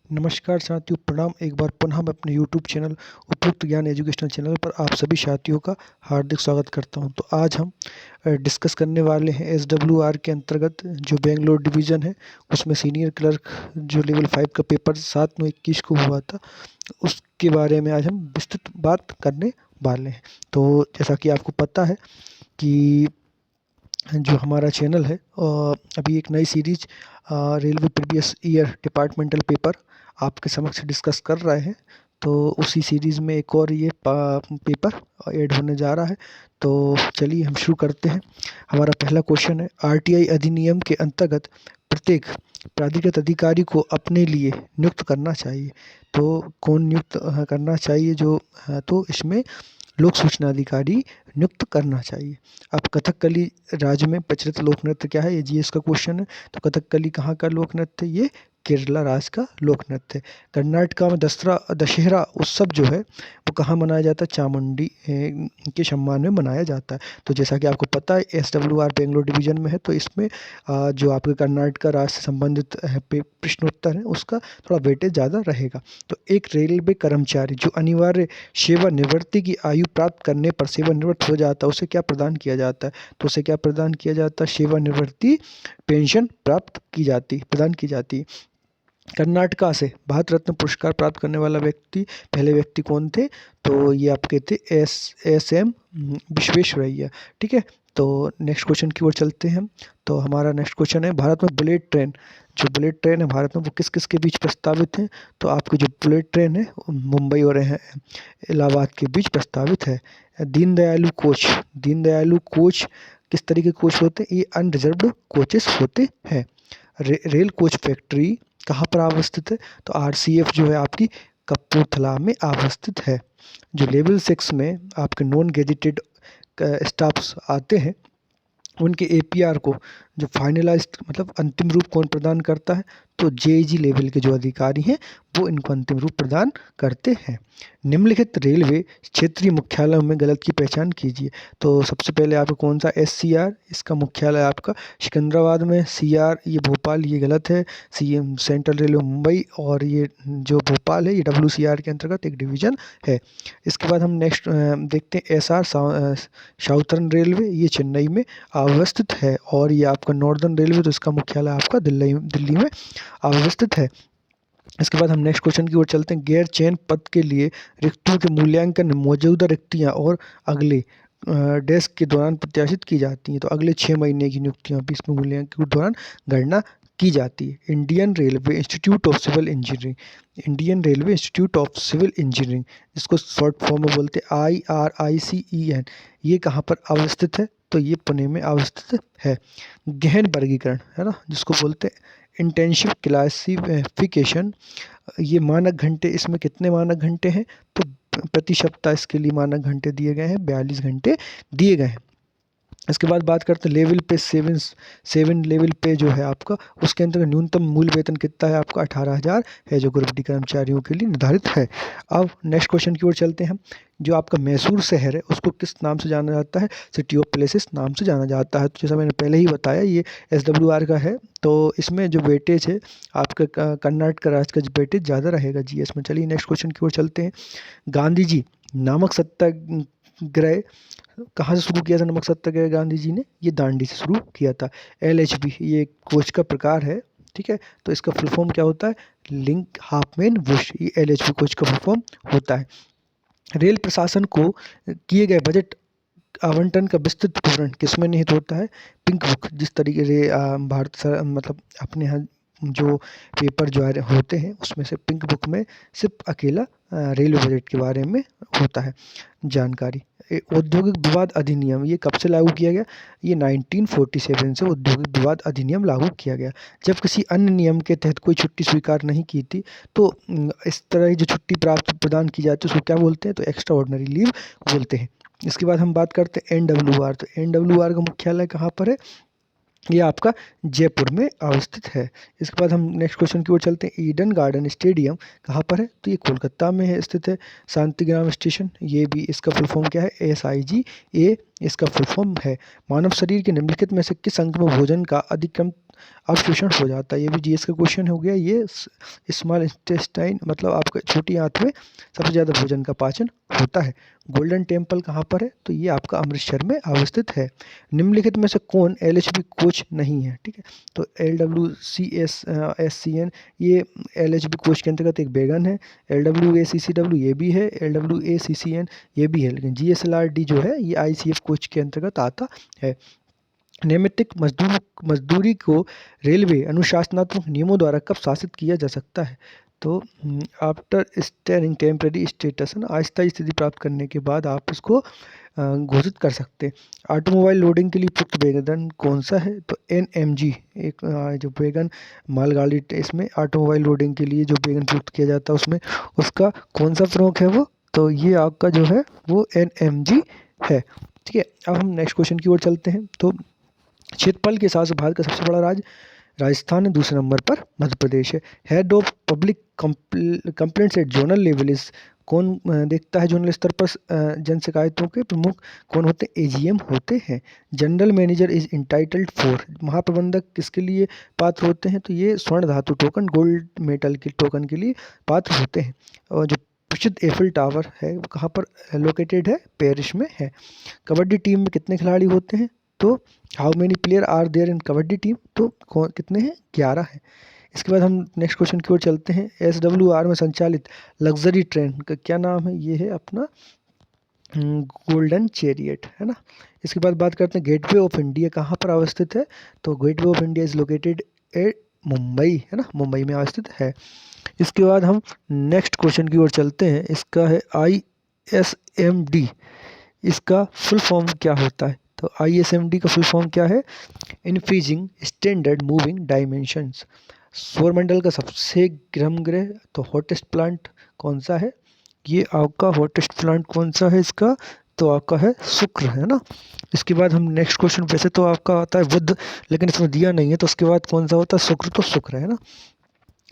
नमस्कार साथियों, प्रणाम। एक बार पुनः मैं अपने यूट्यूब चैनल उपयुक्त ज्ञान एजुकेशनल चैनल पर आप सभी साथियों का हार्दिक स्वागत करता हूं। तो आज हम डिस्कस करने वाले हैं SWR के अंतर्गत जो बेंगलोर डिवीज़न है उसमें सीनियर क्लर्क जो लेवल 5 का पेपर 7/9/21 को हुआ था, उसके बारे में आज हम विस्तृत बात करने वाले हैं। तो जैसा कि आपको पता है कि जो हमारा चैनल है अभी एक नई series railway previous year departmental paper आपके समक्ष डिस्कस कर रहे हैं। तो उसी सीरीज़ में एक और ये पेपर ऐड होने जा रहा है। तो चलिए हम शुरू करते हैं। हमारा पहला क्वेश्चन है, आरटीआई अधिनियम के अंतर्गत प्रत्येक प्राधिकृत अधिकारी को अपने लिए नियुक्त करना चाहिए। तो कौन नियुक्त करना चाहिए? तो इसमें लोक सूचना अधिकारी नियुक्त करना चाहिए। अब कथकली राज्य में प्रचलित लोक नृत्य क्या है? ये जीएस का क्वेश्चन है। तो कथकली कहाँ का लोक नृत्य? ये केरला राज्य का लोक नृत्य है। कर्नाटका में दशहरा उत्सव जो है वो कहाँ मनाया जाता है? चामुंडी के सम्मान में मनाया जाता है। तो जैसा कि आपको पता है SWR बेंगलोर डिवीज़न में है, तो इसमें जो आपके कर्नाटका राज्य से संबंधित प्रश्न उत्तर है उसका थोड़ा वेटेज ज़्यादा रहेगा। तो एक रेलवे कर्मचारी जो अनिवार्य सेवानिवृत्ति की आयु प्राप्त करने पर सेवानिवृत्त हो जाता है, उसे क्या प्रदान किया जाता है? तो उसे क्या प्रदान किया जाता है? सेवानिवृत्ति पेंशन प्रदान की जाती है। कर्नाटका से भारत रत्न पुरस्कार प्राप्त करने वाला पहले व्यक्ति कौन थे? तो ये आपके थे SM विश्वेश्वरैया। ठीक है, तो नेक्स्ट क्वेश्चन की ओर चलते हैं हम। तो हमारा नेक्स्ट क्वेश्चन है, भारत में बुलेट ट्रेन है भारत में, वो किस किस के बीच प्रस्तावित है? तो आपकी जो बुलेट ट्रेन है मुंबई और इलाहाबाद के बीच प्रस्तावित है। दीनदयालु कोच किस तरीके के कोच होते हैं? ये अनरिजर्व्ड कोचेस होते हैं। रेल कोच फैक्ट्री कहाँ पर अवस्थित है? तो RCF जो है आपकी कपूरथला में अवस्थित है। जो लेवल 6 में आपके नॉन गेजेटेड स्टाफ्स आते हैं उनके APR को जो फाइनलाइज्ड मतलब अंतिम रूप कौन प्रदान करता है? तो JG लेवल के जो अधिकारी हैं वो इनको अंतिम रूप प्रदान करते हैं। निम्नलिखित रेलवे क्षेत्रीय मुख्यालयों में गलत की पहचान कीजिए। तो सबसे पहले आपको कौन सा SCR, इसका मुख्यालय आपका सिकंदराबाद में। CR ये भोपाल, ये गलत है। CM सेंट्रल रेलवे मुंबई, और ये जो भोपाल है ये WCR के अंतर्गत एक डिवीज़न है। इसके बाद हम नेक्स्ट देखते हैं SR साउथर्न रेलवे, ये चेन्नई में अवस्थित है। और ये आपका नॉर्दर्न रेलवे, तो इसका मुख्यालय आपका दिल्ली में अवस्थित है। इसके बाद हम नेक्स्ट क्वेश्चन की ओर चलते हैं। गैर चयन पद के लिए रिक्तियों के मूल्यांकन मौजूदा रिक्तियां और अगले डेस्क के दौरान प्रत्याशित की जाती हैं। तो अगले 6 महीने की नियुक्तियां भी इसमें मूल्यांकन के दौरान गणना की जाती है। Indian railway institute of civil engineering, जिसको शॉर्ट फॉर्म में बोलते हैं IRICEN, ये कहाँ पर अवस्थित है? तो ये पुणे में अवस्थित है। गहन वर्गीकरण है ना, जिसको बोलते हैं इंटेंसिव क्लासिफिकेशन, ये मानक घंटे, इसमें कितने मानक घंटे हैं? तो प्रति सप्ताह इसके लिए मानक घंटे दिए गए हैं, 42 घंटे दिए गए हैं। इसके बाद बात करते हैं लेवल पे 7 लेवल पे जो है आपका, उसके अंतर्गत न्यूनतम मूल वेतन कितना है आपका? 18,000 है, जो ग्रुप डी कर्मचारियों के लिए निर्धारित है। अब नेक्स्ट क्वेश्चन की ओर चलते हैं हम। जो आपका मैसूर शहर है उसको किस नाम से जाना जाता है? सिटी ऑफ प्लेसेस नाम से जाना जाता है। तो जैसा मैंने पहले ही बताया ये SWR का है। तो इसमें जो वेटेज है आपका कर्नाटक राज्य का जो वेटेज ज़्यादा रहेगा GS में। चलिए नेक्स्ट क्वेश्चन की ओर चलते हैं। गांधी जी नामक सत्याग्रह कहाँ से शुरू किया था? नमक सत्याग्रह गांधी जी ने ये दांडी से शुरू किया था। LHB ये कोच का प्रकार है, ठीक है। तो इसका फुल फॉर्म क्या होता है? लिंक हाफमैन बुश, ये LHB कोच का फुल फॉर्म होता है। रेल प्रशासन को किए गए बजट आवंटन का विस्तृत विवरण किसमें निहित होता है? Pink book. जिस तरीके से मतलब अपने यहाँ जो पेपर जो होते हैं उसमें से पिंक बुक में सिर्फ अकेला रेलवे बजट के बारे में होता है जानकारी। औद्योगिक विवाद अधिनियम ये कब से लागू किया गया? ये 1947 से औद्योगिक विवाद अधिनियम लागू किया गया। जब किसी अन्य नियम के तहत कोई छुट्टी स्वीकार नहीं की थी तो इस तरह की जो छुट्टी प्रदान की जाती है उसको क्या बोलते हैं? तो एक्स्ट्रा ऑर्डिनरी लीव बोलते हैं। इसके बाद हम बात करते हैं NWR। तो NWR का मुख्यालय कहाँ पर है? ये आपका जयपुर में अवस्थित है। इसके बाद हम नेक्स्ट क्वेश्चन की ओर चलते हैं। ईडन गार्डन स्टेडियम कहाँ पर है? तो ये कोलकाता में है स्थित है। शांतिग्राम स्टेशन, ये भी इसका फुल फॉर्म क्या है? SIGA इसका फुल फॉर्म है। मानव शरीर के निम्नलिखित में से किस अंग में भोजन का अधिकतम अवशोषण हो जाता है। ये भी जीएस का क्वेश्चन हो गया। ये स्मॉल इंटेस्टाइन मतलब आपका छोटी आंत में सबसे ज़्यादा भोजन का पाचन होता है। गोल्डन टेम्पल कहाँ पर है? तो ये आपका अमृतसर में अवस्थित है। निम्नलिखित में से कौन एलएचबी कोच नहीं है? ठीक है, तो LWCSN ये एलएचबी कोच के अंतर्गत एक बेगन है। LWACCW ये भी है, LWACCN ये भी है, लेकिन GSLRD जो है ये ICF कोच के अंतर्गत आता है। नैमित्तिक मजदूरी को रेलवे अनुशासनात्मक नियमों द्वारा कब शासित किया जा सकता है? तो आफ्टर स्टेरिंग टेम्परेरी स्टेटस है ना, अस्थायी स्थिति प्राप्त करने के बाद आप उसको घोषित कर सकते हैं। ऑटोमोबाइल लोडिंग के लिए उपयुक्त वेगन कौन सा है? तो NMG एक जो वेगन मालगाड़ी इसमें ऑटोमोबाइल लोडिंग के लिए जो वेगन प्रयुक्त किया जाता है उसमें उसका कौन सा प्रमुख है वो? तो ये आपका जो है वो NMG है। ठीक है, अब हम नेक्स्ट क्वेश्चन की ओर चलते हैं। तो क्षेत्रफल के हिसाब से भारत का सबसे बड़ा राज्य राजस्थान है, दूसरे नंबर पर मध्य प्रदेश है। Head of public complaints at zonal level is कौन देखता है जोनल स्तर पर जन शिकायतों के प्रमुख कौन होते हैं? AGM होते हैं। General manager is entitled for महाप्रबंधक किसके लिए पात्र होते हैं? तो ये स्वर्ण धातु टोकन गोल्ड मेटल के टोकन के लिए पात्र होते हैं। और जो प्रसिद्ध एफिल टावर है वो कहाँ पर लोकेटेड है? पेरिस में है। कबड्डी टीम में कितने खिलाड़ी होते हैं? तो how many player are there in kabaddi team? तो कितने हैं? 11 हैं। इसके बाद हम नेक्स्ट क्वेश्चन की ओर चलते हैं। SWR में संचालित लग्जरी ट्रेन का क्या नाम है? ये है अपना गोल्डन चैरियट है ना। इसके बाद बात करते हैं गेटवे ऑफ इंडिया कहाँ पर अवस्थित है? तो gateway of India is located at Mumbai है ना, मुंबई में अवस्थित है। इसके बाद हम नेक्स्ट क्वेश्चन की ओर चलते हैं। इसका है ISMD, इसका फुल फॉर्म क्या होता है? तो ISMD का फुल फॉर्म क्या है? Increasing standard moving dimensions. सौरमंडल का सबसे गर्म ग्रह तो हॉटेस्ट प्लांट कौन सा है? ये आपका हॉटेस्ट प्लांट कौन सा है इसका? तो आपका है शुक्र है ना। इसके बाद हम नेक्स्ट क्वेश्चन, वैसे तो आपका आता है बुध, लेकिन इसमें दिया नहीं है, तो उसके बाद कौन सा होता है? शुक्र, तो शुक्र है ना।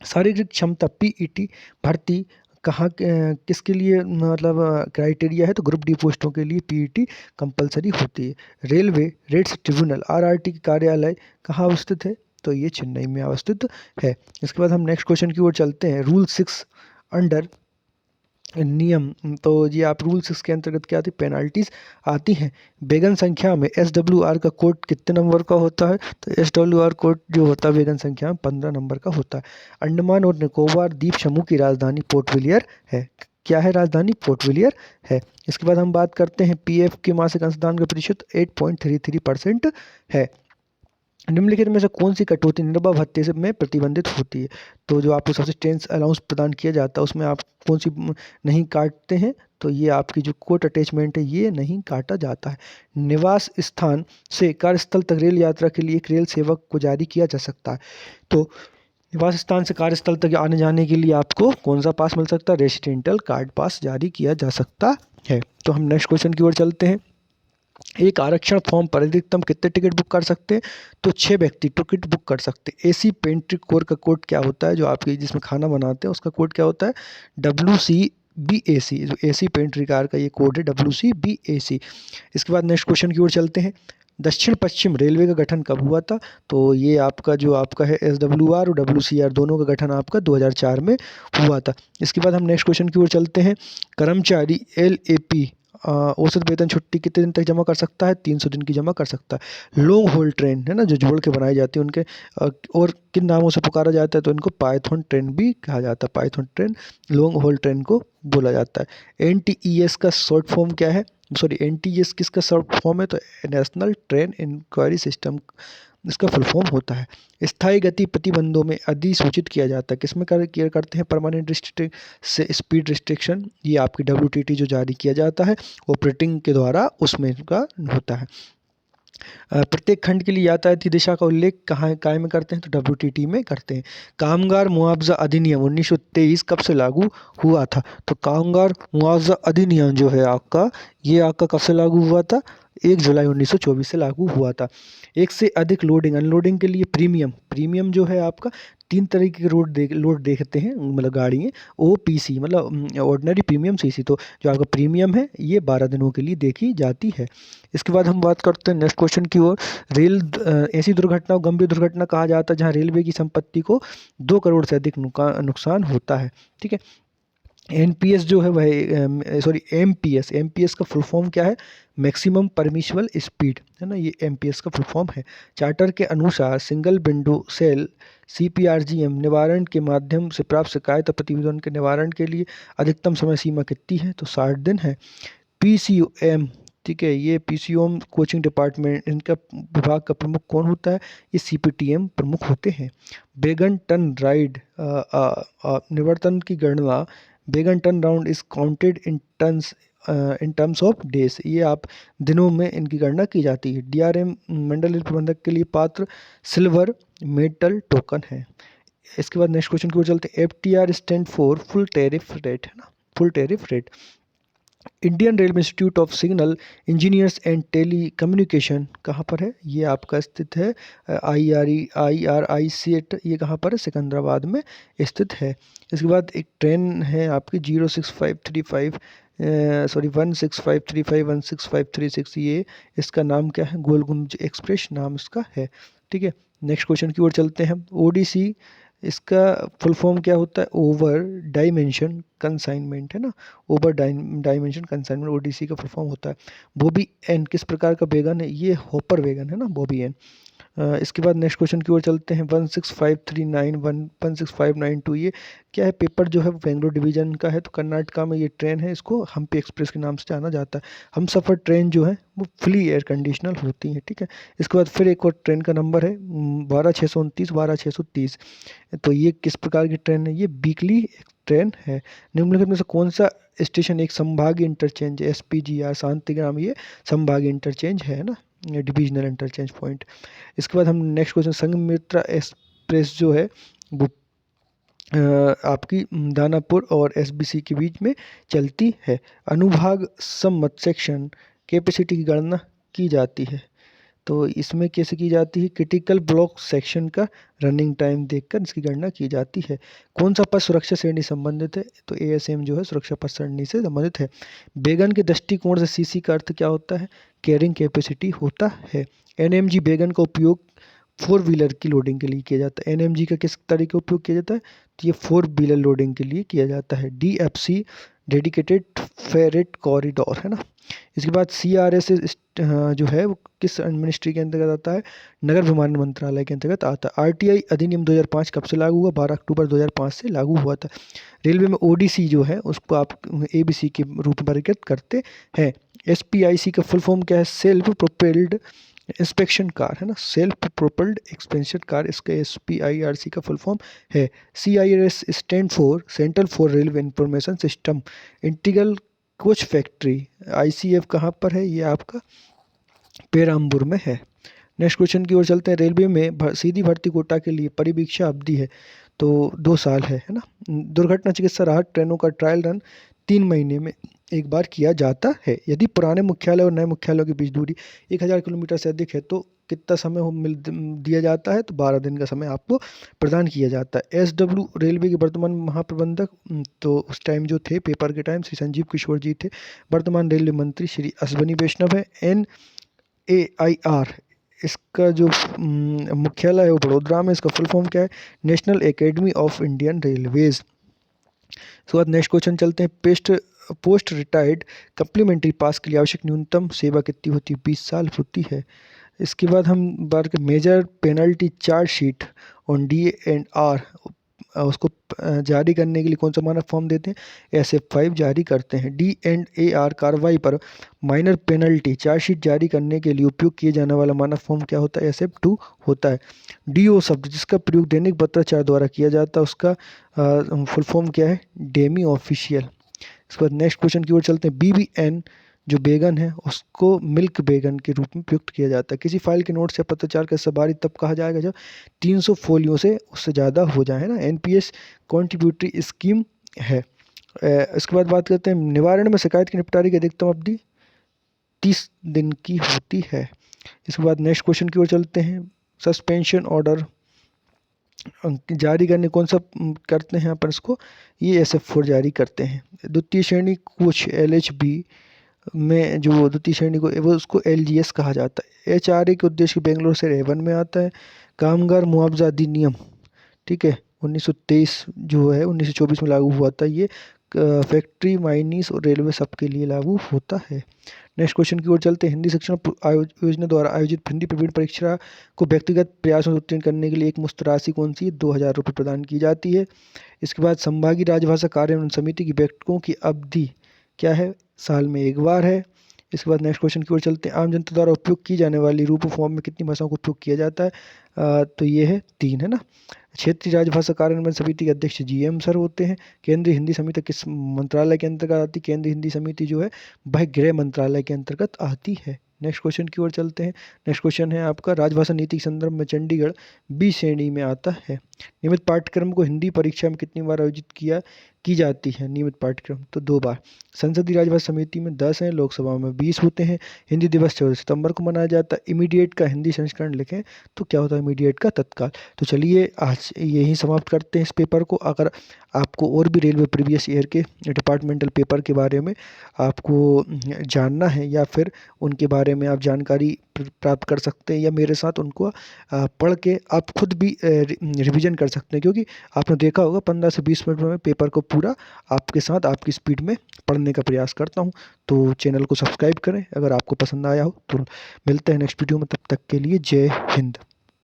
शारीरिक क्षमता PET भर्ती कहाँ किसके लिए मतलब क्राइटेरिया है? तो ग्रुप डी पोस्टों के लिए PET कंपलसरी होती है। रेलवे रेट्स ट्रिब्यूनल RRT की कार्यालय कहाँ अवस्थित है? तो ये चेन्नई में अवस्थित है। इसके बाद हम नेक्स्ट क्वेश्चन की ओर चलते हैं। रूल 6 अंडर नियम, तो ये आप रूल 6 के अंतर्गत क्या आती है? पेनाल्टीज आती हैं। बेगन संख्या में SWR का कोड कितने नंबर का होता है? तो SWR कोड जो होता है बेगन संख्या में 15 नंबर का होता है। अंडमान और निकोबार द्वीप समूह की राजधानी पोर्ट विलियर है। क्या है राजधानी? पोर्ट विलियर है। इसके बाद हम बात करते हैं PF के मासिक अंशदान का प्रतिशत 8.33% है। निम्नलिखित में से कौन सी कटौती निर्वाह भत्ते से में प्रतिबंधित होती है? तो जो आपको सब्सिस्टेंस अलाउंस प्रदान किया जाता है उसमें आप कौन सी नहीं काटते हैं? तो ये आपकी जो कोट अटैचमेंट है ये नहीं काटा जाता है। निवास स्थान से कार्यस्थल तक रेल यात्रा के लिए एक रेल सेवक को जारी किया जा सकता है। तो निवास स्थान से कार्यस्थल तक आने जाने के लिए आपको कौन सा पास मिल सकता है? रेसिडेंटल कार्ड पास जारी किया जा सकता है। तो हम नेक्स्ट क्वेश्चन की ओर चलते हैं। एक आरक्षण फॉर्म पर अधिकतम कितने टिकट बुक कर सकते हैं? तो 6 व्यक्ति टिकट बुक कर सकते हैं। AC पेंट्री कोर का कोड क्या होता है? जो आपके जिसमें खाना बनाते हैं उसका कोड क्या होता है? WCBAC। जो AC पेंट्री कार का ये कोड है WCBAC। इसके बाद नेक्स्ट क्वेश्चन की ओर चलते हैं। दक्षिण पश्चिम रेलवे का गठन कब हुआ था? तो ये आपका जो आपका है SWR और WCR दोनों का गठन आपका 2004 में हुआ था। इसके बाद हम नेक्स्ट क्वेश्चन की ओर चलते हैं। कर्मचारी LAP औसत वेतन छुट्टी कितने दिन तक जमा कर सकता है? 300 दिन की जमा कर सकता है। लॉन्ग होल ट्रेन है ना, जो जोड़ के बनाई जाती है उनके और किन नामों से पुकारा जाता है? तो इनको पाइथन ट्रेन भी कहा जाता है। Python train long haul train को बोला जाता है। NTES का शॉर्ट फॉर्म क्या है? सॉरी, NTES किसका शॉर्ट फॉर्म है? तो नेशनल ट्रेन इंक्वायरी सिस्टम इसका फुल फॉर्म होता है। स्थायी गति प्रतिबंधों में अधिसूचित किया जाता है किसमें किया करते हैं? परमानेंट रिस्ट्रिक्ट से स्पीड रिस्ट्रिक्शन, ये आपकी WTT जो जारी किया जाता है ऑपरेटिंग के द्वारा उसमें का होता है। प्रत्येक खंड के लिए यातायाती दिशा का उल्लेख कहाँ काय में करते हैं? तो WTT में करते हैं। कामगार मुआवजा अधिनियम 1923 कब से लागू हुआ था? तो कामगार मुआवजा अधिनियम जो है आपका ये आपका कब से लागू हुआ था? 1 जुलाई 1924 से लागू हुआ था। एक से अधिक लोडिंग अनलोडिंग के लिए प्रीमियम जो है आपका 3 तरीके के लोड देखते हैं, मतलब गाड़ी है ओपीसी, मतलब ऑर्डिनरी, प्रीमियम, सीसी। तो जो आपका प्रीमियम है ये 12 दिनों के लिए देखी जाती है। इसके बाद हम बात करते हैं नेक्स्ट क्वेश्चन की ओर। ऐसी दुर्घटना को गंभीर दुर्घटना कहा जाता है जहाँ रेलवे की संपत्ति को 2 करोड़ से अधिक नुकसान होता है। ठीक है। एनपीएस जो है वह सॉरी एमपीएस का फुल फॉर्म क्या है? मैक्सिमम परमिसिबल स्पीड, है ना, ये एमपीएस का फुल फॉर्म है। चार्टर के अनुसार सिंगल विंडो सेल सीपीआरजीएम निवारण के माध्यम से प्राप्त शिकायत और प्रतिवेदन के निवारण के लिए अधिकतम समय सीमा कितनी है? तो 60 दिन है। पीसीओएम, ठीक है, ये पीसीओएम कोचिंग डिपार्टमेंट, इनका विभाग का प्रमुख कौन होता है? ये सीपीटीएम प्रमुख होते हैं। बेगन टन राइड निवर्तन की गणना, बेगन turn round is counted in terms of days, ये आप दिनों में इनकी गणना की जाती है। डीआरएम मंडल रेल प्रबंधक के लिए पात्र सिल्वर मेटल टोकन है। इसके बाद नेक्स्ट क्वेश्चन की ओर चलते हैं। FTR stand for full tariff rate, है ना, full tariff rate. Indian railway institute of signal engineers and telecommunication कहाँ पर है? ये आपका स्थित है IRI सेट, ये कहाँ पर है? सिकंदराबाद में स्थित है। इसके बाद एक ट्रेन है आपकी 06535 165351 16536, ये इसका नाम क्या है? गोलगुंज एक्सप्रेस नाम इसका है। ठीक है। नेक्स्ट क्वेश्चन की ओर चलते हैं। ओडीसी, इसका फुल फॉर्म क्या होता है? ओवर डायमेंशन कंसाइनमेंट, है ना, ओवर डायमेंशन कंसाइनमेंट ओडीसी का फुल फॉर्म होता है। बॉबी एन किस प्रकार का वैगन है? ये हॉपर वैगन है ना, बॉबी एन। इसके बाद नेक्स्ट क्वेश्चन की ओर चलते हैं। 16539 16592, ये क्या है? पेपर जो है वो बेंगलोर डिवीजन का है। तो कर्नाटका में ये ट्रेन है, इसको हम्पी एक्सप्रेस के नाम से जाना जाता है। हम सफ़र ट्रेन जो है वो फुली एयर कंडीशनल होती हैं। ठीक है। इसके बाद फिर एक और ट्रेन का नंबर है 12629 12630। तो ये किस प्रकार की ट्रेन है? ये वीकली ट्रेन है। निम्नलिखित में से कौन सा स्टेशन एक संभागीय इंटरचेंज है? SPGR शांतिग्राम, ये संभागीय इंटरचेंज है ना, डिविजनल इंटरचेंज पॉइंट। इसके बाद हम नेक्स्ट क्वेश्चन, संघमित्रा एक्सप्रेस जो है वो आपकी दानापुर और SBC के बीच में चलती है। अनुभाग सम्मत सेक्शन कैपेसिटी की गणना की जाती है। तो इसमें कैसे की जाती है? क्रिटिकल ब्लॉक सेक्शन का रनिंग टाइम देखकर इसकी गणना की जाती है। कौन सा पद सुरक्षा श्रेणी संबंधित है? तो ASM जो है सुरक्षा पद श्रेणी से संबंधित है। बेगन के दृष्टिकोण से CC का अर्थ क्या होता है? कैरिंग कैपेसिटी होता है। NMG बेगन का उपयोग 4 व्हीलर की लोडिंग के लिए किया जाता है। NMG का किस तरीके का उपयोग किया जाता है? तो ये 4 व्हीलर लोडिंग के लिए किया जाता है। DFC डेडिकेटेड फेरेट कॉरिडोर, है ना। इसके बाद CRS जो है वो किस मिनिस्ट्री के अंतर्गत आता है? नगर विमानन मंत्रालय के अंतर्गत आता है। RTI अधिनियम 2005 कब से लागू हुआ? 12 अक्टूबर 2005 से लागू हुआ था। रेलवे में ODC जो है उसको आप ABC के रूप में वर्गीकृत करते हैं। SPIC का फुल फॉर्म क्या है? सेल्फ प्रोपेल्ड इंस्पेक्शन कार, है ना, सेल्फ प्रोपेल्ड एक्सपेंशन कार, इसका SPIRC का फुल फॉर्म है। CIRS stand for central for railway information system integral coach factory. ICF कहाँ पर है? ये आपका पेराम्बूर में है। नेक्स्ट क्वेश्चन की ओर चलते हैं। रेलवे में सीधी भर्ती कोटा के लिए परिवीक्षा अवधि है तो 2 साल है ना। दुर्घटना चिकित्सा राहत ट्रेनों का ट्रायल रन 3 महीने में एक बार किया जाता है। यदि पुराने मुख्यालय और नए मुख्यालयों के बीच दूरी 1000 किलोमीटर से अधिक है तो कितना समय दिया जाता है? तो 12 दिन का समय आपको प्रदान किया जाता है। SW रेलवे के वर्तमान महाप्रबंधक तो उस टाइम जो थे पेपर के टाइम श्री संजीव किशोर जी थे। वर्तमान रेलवे मंत्री श्री अश्वनी वैष्णव है। NAIR इसका जो मुख्यालय है वो बड़ोदरा में। इसका फुल फॉर्म क्या है? National academy of Indian railways. उसके बाद नेक्स्ट क्वेश्चन चलते हैं। पोस्ट रिटायर्ड कम्प्लीमेंट्री पास के लिए आवश्यक न्यूनतम सेवा कितनी होती है? 20 साल होती है। इसके बाद हम बात करें major penalty charge sheet on DNR, उसको जारी करने के लिए कौन सा मानक फॉर्म देते हैं? SF5 जारी करते हैं। D&AR कार्रवाई पर माइनर पेनल्टी चार्जशीट जारी करने के लिए उपयोग किए जाने वाला मानक फॉर्म क्या होता है? SF2 होता है। DO शब्द जिसका प्रयोग दैनिक पत्राचार द्वारा किया जाता है उसका फुल फॉर्म क्या है? Demi official. इसके बाद नेक्स्ट क्वेश्चन की ओर चलते हैं। BBN जो बेगन है उसको मिल्क बेगन के रूप में प्रयुक्त किया जाता है। किसी फाइल के नोट से पत्राचार का सवारी तब कहा जाएगा जब 300 फोलियो से उससे ज़्यादा हो जाए, है ना। NPS कॉन्ट्रीब्यूटरी स्कीम है। इसके बाद बात करते हैं निवारण में शिकायत के निपटारे की अधिकतम अवधि। 30 दिन की होती है। इसके बाद नेक्स्ट क्वेश्चन की ओर चलते हैं। सस्पेंशन ऑर्डर जारी करने कौन सा करते हैं अपन इसको, ये SF4 जारी करते हैं। द्वितीय श्रेणी कुछ LHB में जो द्वितीय श्रेणी को वो उसको LGS कहा जाता है। HRA के उद्देश्य बेंगलोर से A1 में आता है। कामगार मुआवजा अधिनियम, ठीक है, 1923 जो है 1924 में लागू हुआ था। ये फैक्ट्री, माइनिस और रेलवे सबके लिए लागू होता है। नेक्स्ट क्वेश्चन की ओर चलते हैं। हिंदी शिक्षण योजना द्वारा आयोजित हिंदी प्रवीण परीक्षा को व्यक्तिगत प्रयासों से उत्तीर्ण करने के लिए एक मुश्त राशि कौन सी है, 2000 रुपये प्रदान की जाती है। इसके बाद संभागीय राजभाषा कार्यान्वयन समिति की बैठकों की अवधि क्या है, साल में एक बार है। इसके बाद नेक्स्ट क्वेश्चन की ओर चलते हैं। आम जनता द्वारा उपयोग की जाने वाली रूप फॉर्म में कितनी भाषाओं का उपयोग किया जाता है, तो ये है 3, है ना। क्षेत्रीय राजभाषा कार्यान्वयन समिति के अध्यक्ष GM सर होते हैं। केंद्रीय हिंदी समिति किस मंत्रालय के अंतर्गत आती है, केंद्रीय हिंदी समिति जो है वह गृह मंत्रालय के अंतर्गत आती है। नेक्स्ट क्वेश्चन की ओर चलते हैं। नेक्स्ट क्वेश्चन है आपका, राजभाषा नीति के संदर्भ में चंडीगढ़ B श्रेणी में आता है। नियमित पाठ्यक्रम को हिंदी परीक्षा में कितनी बार आयोजित की जाती है, नियमित पाठ्यक्रम तो 2 बार। संसदीय राजभाषा समिति में 10 हैं, लोकसभा में 20 होते हैं। हिंदी दिवस 14 सितंबर को मनाया जाता है। इमीडिएट का हिंदी संस्करण लिखें तो क्या होता है, इमीडिएट का तत्काल। तो चलिए आज यही समाप्त करते हैं इस पेपर को। अगर आपको और भी रेलवे प्रीवियस ईयर के डिपार्टमेंटल पेपर के बारे में आपको जानना है या फिर उनके बारे में आप जानकारी प्राप्त कर सकते हैं, या मेरे साथ उनको पढ़ के आप खुद भी रिवीजन कर सकते हैं, क्योंकि आपने देखा होगा 15 से 20 मिनट में पेपर को पूरा आपके साथ आपकी स्पीड में पढ़ने का प्रयास करता हूं। तो चैनल को सब्सक्राइब करें अगर आपको पसंद आया हो। तो मिलते हैं नेक्स्ट वीडियो में, तब तक के लिए जय हिंद।